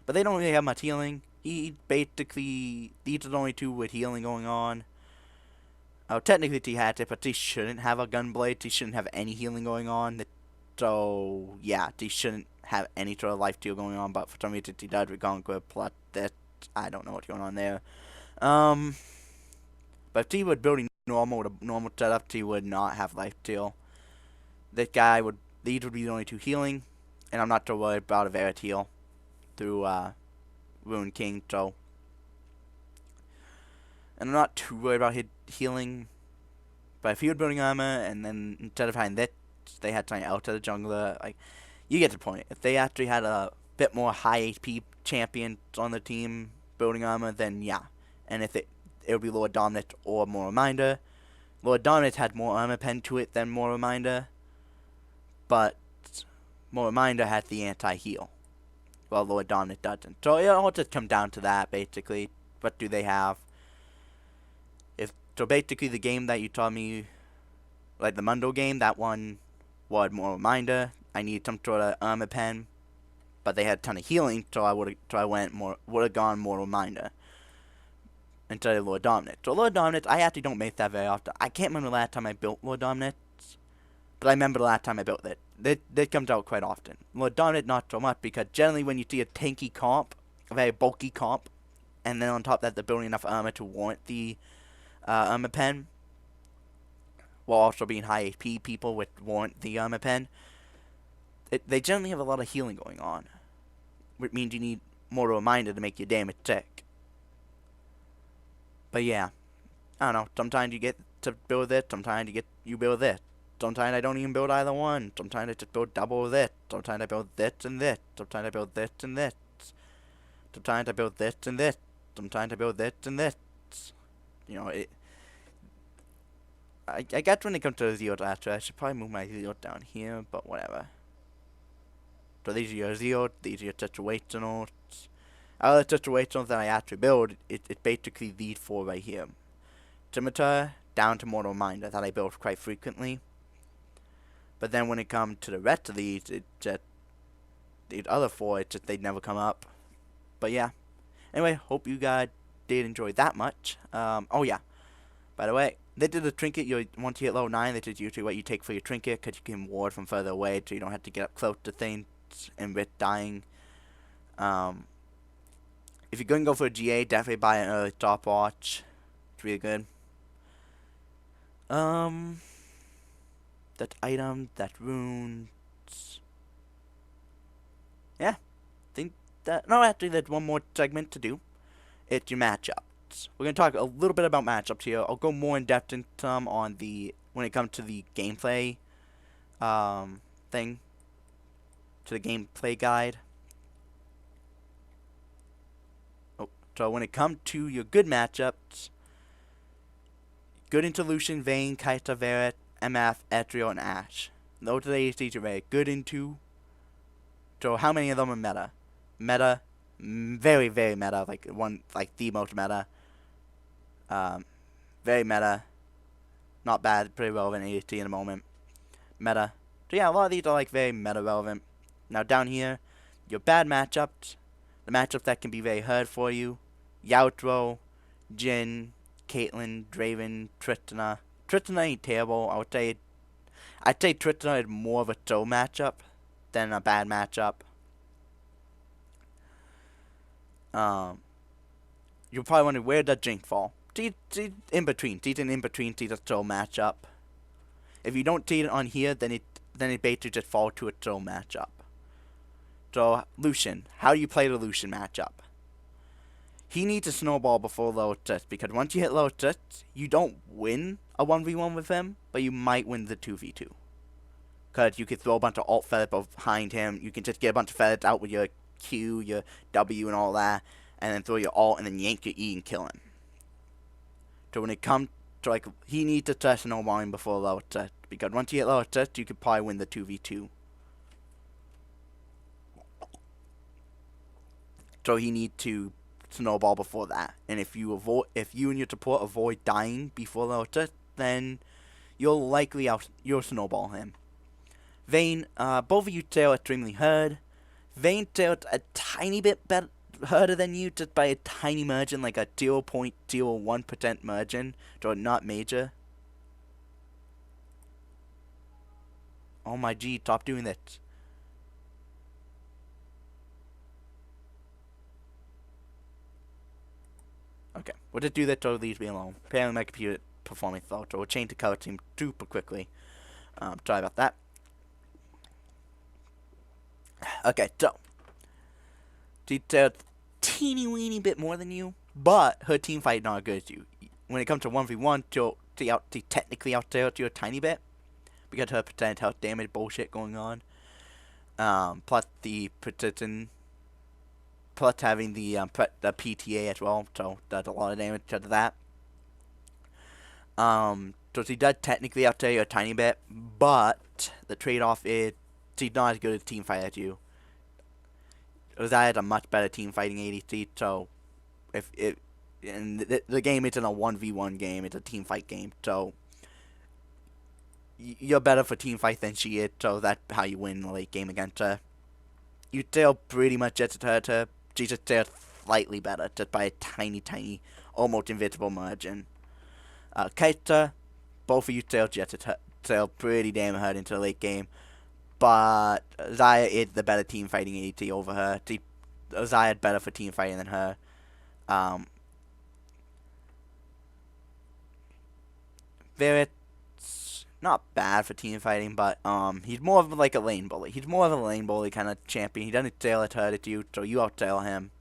Speaker 1: But they don't really have much healing. He basically, these are the only two with healing going on. Oh, technically he had it, but he shouldn't have a gunblade. He shouldn't have any healing going on. So, yeah, he shouldn't have any sort of life steal going on, but for some reason he does with Conquer, plus that, I don't know what's going on there. But if he was building normal setup, he would not have life steal. These would be the only two healing, and I'm not too worried about a Verit heal through, Ruin King, so. And I'm not too worried about his healing. But if he was building armor, and then instead of having this, they had something else as a jungler, like, you get the point. If they actually had a bit more high HP champions on the team building armor, then yeah. And if it would be Lord Dominant or Mortal Reminder. Lord Dominant had more armor pen to it than Mortal Reminder. But Mortal Reminder had the anti-heal. Well, Lord Dominant doesn't. So it'll just come down to that, basically. What do they have? So basically the game that you taught me, like the Mundo game, that one was Mortal Reminder. I needed some sort of armor pen, but they had a would have gone Mortal Reminder instead of Lord Dominant. So Lord Dominant, I actually don't make that very often. I can't remember the last time I built Lord Dominant, but I remember the last time I built it. That comes out quite often. Lord Dominant, not so much, because generally when you see a tanky comp, a very bulky comp, and then on top of that they're building enough armor to warrant the armor pen, while also being high HP people with warrant the armor pen, they generally have a lot of healing going on, which means you need Mortal Reminder to make your damage tick. But yeah, I don't know, sometimes you get to build this, sometimes you build this. Sometimes I don't even build either one. Sometimes I just build double this. Sometimes I build this and this. Sometimes I build this and this. Sometimes I build this and this. I'm trying to build this and this. You know, I guess when it comes to the zero after, I should probably move my zero down here, but whatever. So these are your zero, these are your situationals. Other situationals that I actually build, it's basically these four right here. Scimitar down to Mortal Minder that I build quite frequently. But then when it comes to the rest of these, it just, these other four, it's just they'd never come up. But yeah. Anyway, hope you guys did enjoy that much. Oh yeah. By the way, they did a trinket. Once you hit level 9, this is usually what you take for your trinket, because you can ward from further away, so you don't have to get up close to things and risk dying. If you're going to go for a GA, definitely buy an early stopwatch. It's really good. That item, that runes. Yeah, think that. No, actually, there's one more segment to do. It's your matchups. We're gonna talk a little bit about matchups here. I'll go more in depth in some on when it comes to the gameplay, thing. To the gameplay guide. Oh, so when it comes to your good matchups, good into Lucian, Vayne, Kaita, Varret, MF, Ezreal, and Ashe. Those are the ADCs you're very good into. So how many of them are meta? Meta, very, very meta, like the most meta. Very meta. Not bad, pretty relevant ADC in the moment. Meta. So yeah, a lot of these are like very meta relevant. Now down here, your bad matchups. The matchups that can be very hard for you. Yautro, Jhin, Caitlyn, Draven, Tristana. Tristana ain't terrible. I'd say Tristana is more of a throw matchup than a bad matchup. You're probably wondering, where does Jink fall? She's in between. She's an in-between. She's a throw matchup. If you don't see it on here, then it basically just falls to a throw matchup. So, Lucian. How do you play the Lucian matchup? He needs a snowball before low touch, because once you hit low touch, you don't win a 1v1 with him, but you might win the 2v2. Because you can throw a bunch of alt feathers behind him, you can just get a bunch of feathers out with your Q, your W, and all that, and then throw your alt, and then yank your E and kill him. So when it comes to, like, he needs to touch snowballing before low touch, because once you hit low touch, you could probably win the 2v2. So he needs to snowball before that, and if you and your support avoid dying before low touch, then you'll likely you'll snowball him. Vayne, both of you tail extremely hard. Vayne tailed a tiny bit harder than you, just by a tiny margin, like a 0.01% margin, so not major. Oh my G, stop doing that. Okay, we'll just do that so it leaves me alone. Apparently my computer performance slow, so we'll change the color team super quickly. Sorry about that. Okay, so she's a teeny weeny bit more than you, but her team fight not as good as you. When it comes to 1v1, she technically out-tailed you a tiny bit, because her percentage health damage bullshit going on. Plus the precision, plus having the PTA as well, so does a lot of damage to that. So she does technically out-tail you a tiny bit, but the trade-off is she's not as good a team fight as you. Xayah is a much better team fighting ADC, so and the game isn't a 1v1 game, it's a team fight game, so you're better for team fight than she is, so that's how you win the late game against her. You tail pretty much just hurt her, she just tails slightly better, just by a tiny, almost invisible margin. Kaita, both of you tail pretty damn hard into the late game, but Xayah is the better team fighting ADC over her. Xayah is better for team fighting than her. Varret's not bad for team fighting, but he's more of like a lane bully. He's more of a lane bully kind of champion. He doesn't tail as hard as you, so you out-tail him.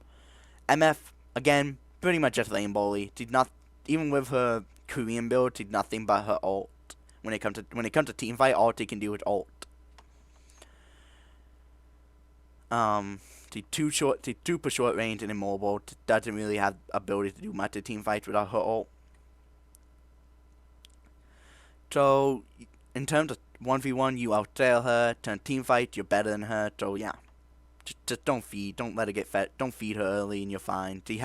Speaker 1: MF, again, pretty much just lane bully. She's not, even with her Korean build, she's nothing but her ult. When it comes to team fight, all she can do is ult. She's too short, she's super short range and immobile. Doesn't really have ability to do much in team fights without her ult. So, in terms of 1v1, you outsail her. Turn team fight, you're better than her. So, yeah. Just don't feed. Don't let her get fed. Don't feed her early and you're fine. She's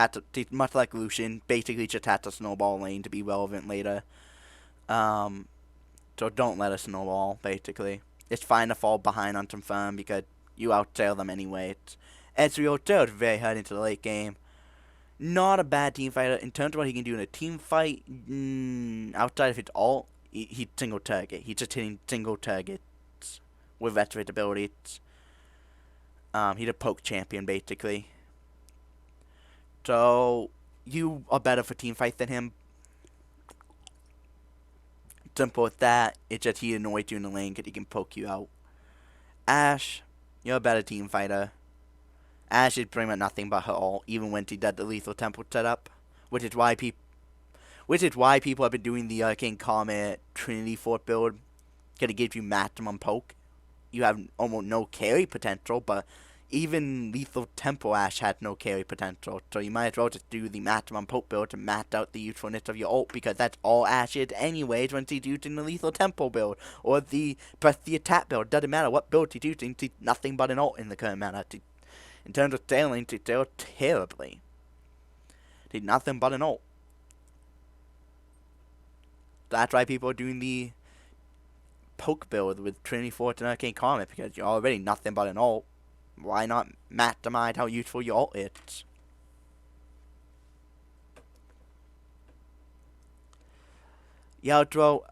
Speaker 1: much like Lucian. Basically, just had to snowball lane to be relevant later. So don't let her snowball, basically. It's fine to fall behind on some farm because you outsail them anyway. Ezreal is very hard into the late game. Not a bad team fighter. In terms of what he can do in a team fight, outside of his ult, he's single target. He's just hitting single targets with veteran abilities. He's a poke champion, basically. So, you are better for team fight than him. Simple as that. It's just he annoys you in the lane because he can poke you out. Ashe, you're a better team fighter. Ashe is pretty much nothing but her ult, even when she does the lethal temple setup. Which is why people have been doing the Arcane Comet Trinity Fort build. Because it gives you maximum poke. You have almost no carry potential, but even Lethal Tempo Ashe had no carry potential. So you might as well just do the maximum poke build to max out the usefulness of your ult, because that's all Ashe is anyways when she's using the Lethal Tempo build. Or the press the attack build. Doesn't matter what build she's using, she's nothing but an ult in the current meta. In terms of sailing, she sailed terribly. She's nothing but an ult. That's why people are doing the poke build with Trinity Fort and Arcane Comet, because you're already nothing but an ult. Why not maximize how useful your ult is? Yautro,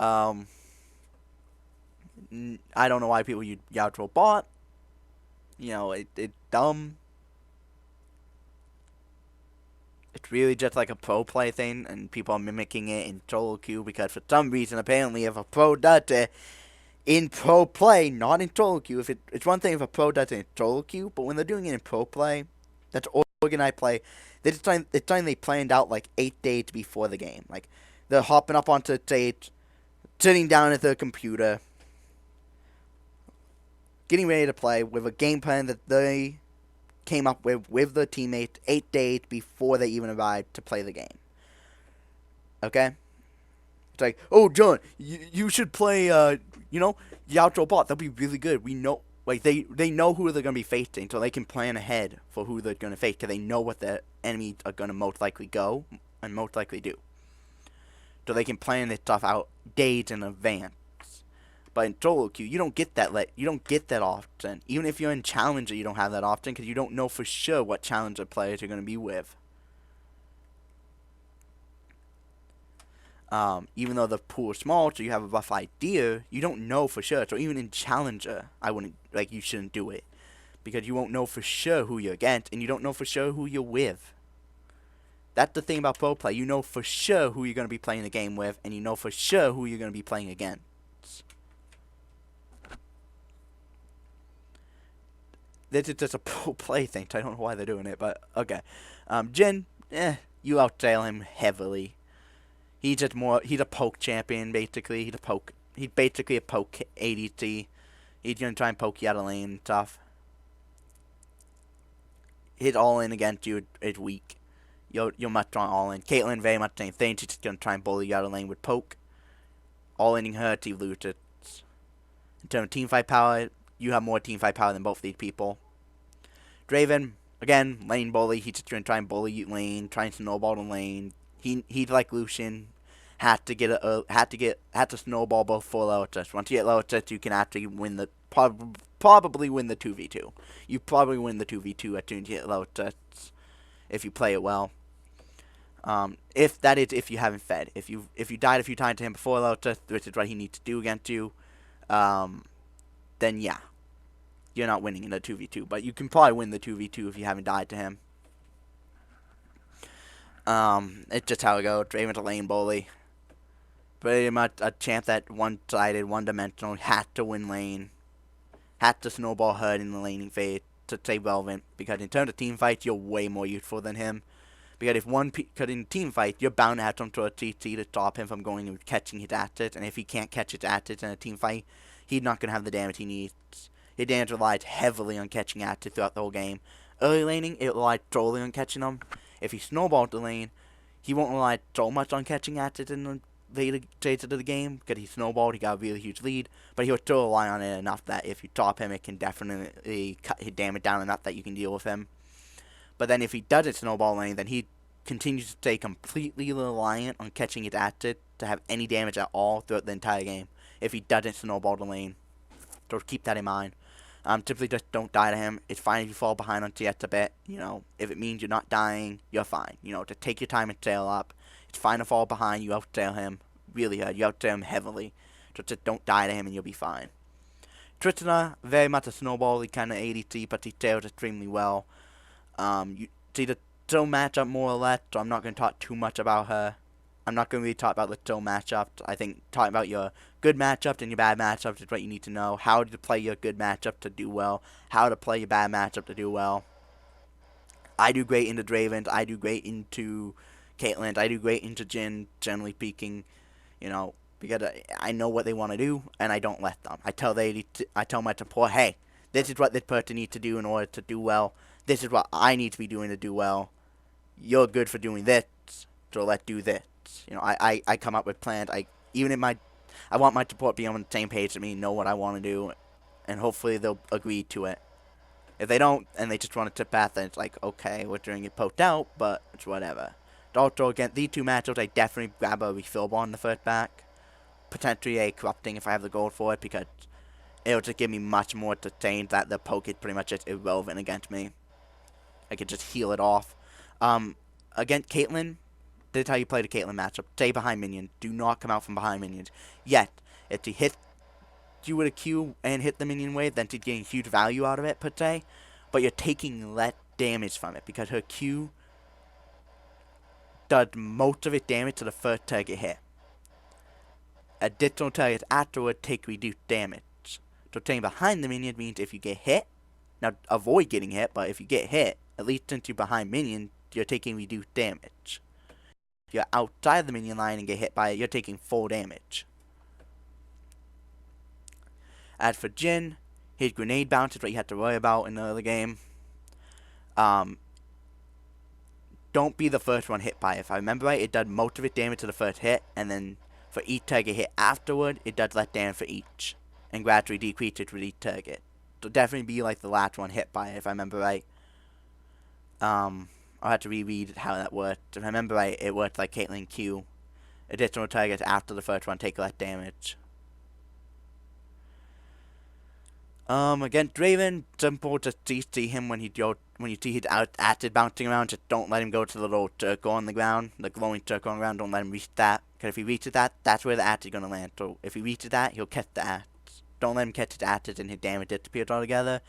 Speaker 1: I don't know why people use Yautro bot. You know, it's dumb. It's really just like a pro play thing, and people are mimicking it in solo queue because for some reason, apparently, if a pro does it in pro play, not in solo queue, it's one thing if a pro does it in solo queue, but when they're doing it in pro play, that's organized play. It's time they planned out like 8 days before the game. Like they're hopping up onto the stage, sitting down at their computer, getting ready to play with a game plan that they came up with their teammates 8 days before they even arrived to play the game. Okay? It's like, oh, John, you should play, Yautro bot. That'll be really good. We know, like, they know who they're going to be facing, so they can plan ahead for who they're going to face, because they know what the enemies are going to most likely go and most likely do. So they can plan this stuff out days in advance. But in solo queue, you don't get that often. Even if you're in Challenger, you don't have that often because you don't know for sure what Challenger players you're going to be with. Even though the pool is small, so you have a rough idea, you don't know for sure. So even in Challenger, you shouldn't do it. Because you won't know for sure who you're against, and you don't know for sure who you're with. That's the thing about pro play. You know for sure who you're going to be playing the game with, and you know for sure who you're going to be playing against. This is just a pro play thing, so I don't know why they're doing it, but okay. Jhin, you outsail him heavily. He's a poke champion, basically. He's basically a poke ADC. He's gonna try and poke you out of lane and stuff. His all-in against you is weak. You're much on all-in. Caitlyn, very much the same thing. She's just gonna try and bully you out of lane with poke. All-inning her, she loses. In terms of teamfight power, you have more teamfight power than both these people. Draven, again, lane bully. He's just going to try and bully you lane, try and snowball the lane. He's like Lucian. Had to snowball both for low assist. Once you get low assist, you can actually win probably win the 2v2. You probably win the 2v2 as soon as you get low assist if you play it well. If you haven't fed. If you died a few times to him before low assist, which is what he needs to do against you, then yeah, you're not winning in the 2v2. But you can probably win the 2v2 if you haven't died to him. It's just how it goes. Draven's a lane bully. Pretty much a champ that one-sided, one-dimensional, had to win lane. Had to snowball hard in the laning phase to stay relevant. Because in terms of team fights, you're way more useful than him. Because in team fight, you're bound to have some sort of CC to stop him from going and catching his assets. And if he can't catch his assets in a team fight, he's not going to have the damage he needs. His damage relies heavily on catching assets throughout the whole game. Early laning, it relied solely on catching them. If he snowballed the lane, he won't rely so much on catching at it in the later stages of the game, because he snowballed, he got a really huge lead, but he would still rely on it enough that if you top him, it can definitely cut his damage down enough that you can deal with him. But then if he doesn't snowball lane, then he continues to stay completely reliant on catching it at it to have any damage at all throughout the entire game, if he doesn't snowball the lane. So keep that in mind. Typically just don't die to him. It's fine if you fall behind on TS a bit. If it means you're not dying, you're fine. Just take your time and sail up. It's fine to fall behind. You outsail him really hard. You outsail him heavily. So just don't die to him and you'll be fine. Tristana, very much a snowball-y kind of ADC, but he sails extremely well. You see the Still matchup more or less, so I'm not going to talk too much about her. I'm not going to really talk about the Still matchup. I think talking about your good matchups and your bad matchups is what you need to know. How to play your good matchup to do well. How to play your bad matchup to do well. I do great into Dravens. I do great into Caitlyn. I do great into Jhin, generally speaking. Because I know what they want to do, and I don't let them. I tell my support, hey, this is what this person needs to do in order to do well. This is what I need to be doing to do well. You're good for doing this, so let's do this. I come up with plans. I want my support to be on the same page as me, know what I want to do, and hopefully they'll agree to it. If they don't, and they just want to tip path, then it's like, okay, we're doing it poked out, but it's whatever. Also, again, these two matchups, I definitely grab a refill ball in the first back. Potentially a corrupting if I have the gold for it, because it'll just give me much more to change that the poke is pretty much just irrelevant against me. I could just heal it off. Against Caitlyn, this is how you play the Caitlyn matchup. Stay behind minions. Do not come out from behind minions. Yet, if she hits you with a Q and hit the minion wave, then she's getting huge value out of it, per se. But you're taking less damage from it, because her Q does most of its damage to the first target hit. Additional targets afterward take reduced damage. So staying behind the minion means if you get hit, now avoid getting hit, but if you get hit, at least since you're behind minion, you're taking reduced damage. If you're outside the minion line and get hit by it, you're taking full damage. As for Jhin, his grenade bounce is what you have to worry about in the early game. Don't be the first one hit by it. If I remember right, it does most of its damage to the first hit, and then for each target hit afterward, it does less damage for each, and gradually decreases with each target. So definitely be like the last one hit by it, if I remember right. I'll have to reread how that worked. If I remember right, it worked like Caitlyn Q. Additional targets after the first one take less damage. Against Draven, simple, just see him when you see his acid bouncing around, just don't let him go to the little circle on the ground, the glowing circle on the ground, don't let him reach that, because if he reaches that, that's where the acid is going to land, so if he reaches that, he'll catch the acid. Don't let him catch his acid and his damage disappears altogether.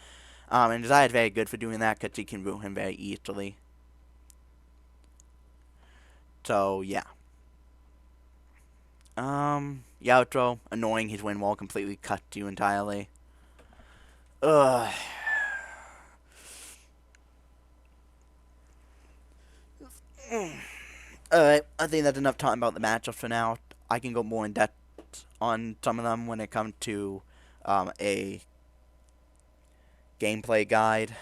Speaker 1: And Xayah is very good for doing that, because he can root him very easily. So, yeah. Yautro, annoying, his wind wall completely cuts you entirely. Ugh. Alright, I think that's enough talking about the matchups for now. I can go more in depth on some of them when it comes to a gameplay guide.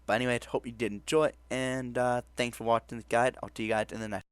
Speaker 1: But anyway, hope you did enjoy it, and thanks for watching this guide. I'll see you guys in the next